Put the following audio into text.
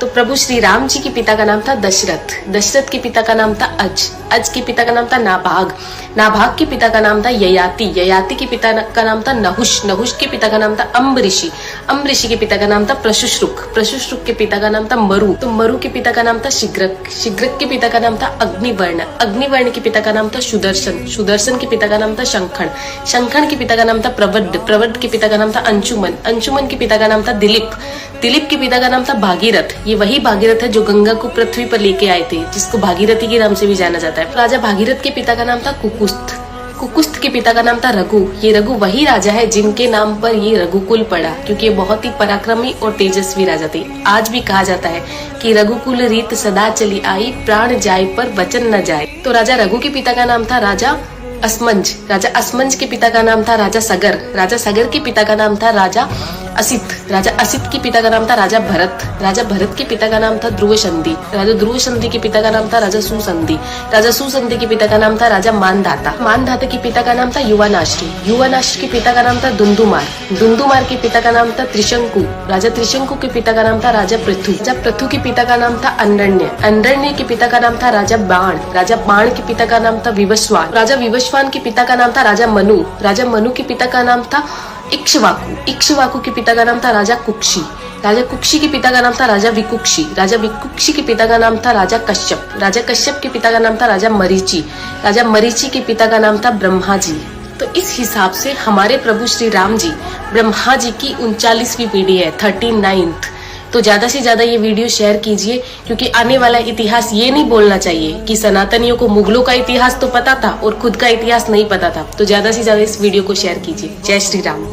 तो प्रभु श्री राम जी के पिता का नाम था दशरथ, दशरथ के पिता का नाम था अज के पिता का नाम था नाभाग, नाभाग के पिता का नाम था ययाति, ययाति के पिता का नाम था नहुष, नहुष के पिता का नाम था अम्बऋषि, अम्बऋषि के पिता का नाम था प्रशुश्रुक, प्रशुश्रुक के पिता का नाम था मरु, तो मरु के पिता का नाम था शिग्रक, शिग्रक के पिता का नाम था अग्निवर्ण, अग्निवर्ण के पिता का नाम था सुदर्शन, सुदर्शन के पिता का नाम था शंखण, शंखण के पिता का नाम था प्रवड्ड, प्रवड्ड के पिता का नाम था अंशुमन, अंशुमन के पिता का नाम था दिलीप, दिलीप के पिता का नाम था भागीरथ, ये वही भागीरथ है जो गंगा को पृथ्वी पर लेके आए थे, जिसको भागीरथी के नाम से भी जाना जाता है। राजा भागीरथ के पिता का नाम था कुकुस्थ, कुकुस्थ के पिता का नाम था रघु, ये रघु वही राजा है जिनके नाम पर ये रघुकुल पड़ा, क्योंकि ये बहुत ही पराक्रमी और तेजस्वी राजा थे। आज भी कहा जाता है कि रघुकुल रीत सदा चली आई, प्राण जाए पर वचन न जाए। तो राजा रघु के पिता का नाम था राजा असमंज, राजा असमंज के पिता का नाम था राजा सगर, राजा सगर के पिता का नाम था राजा असित, राजा असित के पिता का नाम था राजा भरत, राजा भरत के पिता का नाम था ध्रुव संधि, राजा ध्रुव संधि के पिता का नाम था राजा सुसंधि, राजा सुसंधि के पिता का नाम था राजा मानधाता, मानधाता के पिता का नाम था युवानाश्री, युवानाश्री के पिता का नाम था दुंदुमार, दुंदुमार के पिता का नाम था त्रिशंकु, राजा त्रिशंकु के पिता का नाम था राजा पृथु, राजा पृथु के पिता का नाम था अंडरण्य, अंडरण्य के पिता का नाम था राजा बाण, राजा बाण के पिता का नाम था विवस्वान, राजा विवस्वान के पिता का नाम था राजा मनु, राजा मनु के पिता का नाम था इक्ष्वाकु, इक्ष्वाकु के पिता का नाम था राजा कुक्षी, राजा कुक्षी के पिता का नाम था राजा विकुक्षी, राजा विकुक्षी के पिता का नाम था राजा कश्यप, राजा कश्यप के पिता का नाम था राजा मरीचि, राजा मरीचि के पिता का नाम था ब्रह्मा जी। तो इस हिसाब से हमारे प्रभु श्री राम जी ब्रह्मा जी की 39वीं पीढ़ी है, 39th। तो ज्यादा से ज्यादा ये वीडियो शेयर कीजिए, क्योंकि आने वाला इतिहास ये नहीं बोलना चाहिए कि सनातनियों को मुगलों का इतिहास तो पता था और खुद का इतिहास नहीं पता था। तो ज्यादा से ज्यादा इस वीडियो को शेयर कीजिए। जय श्री राम।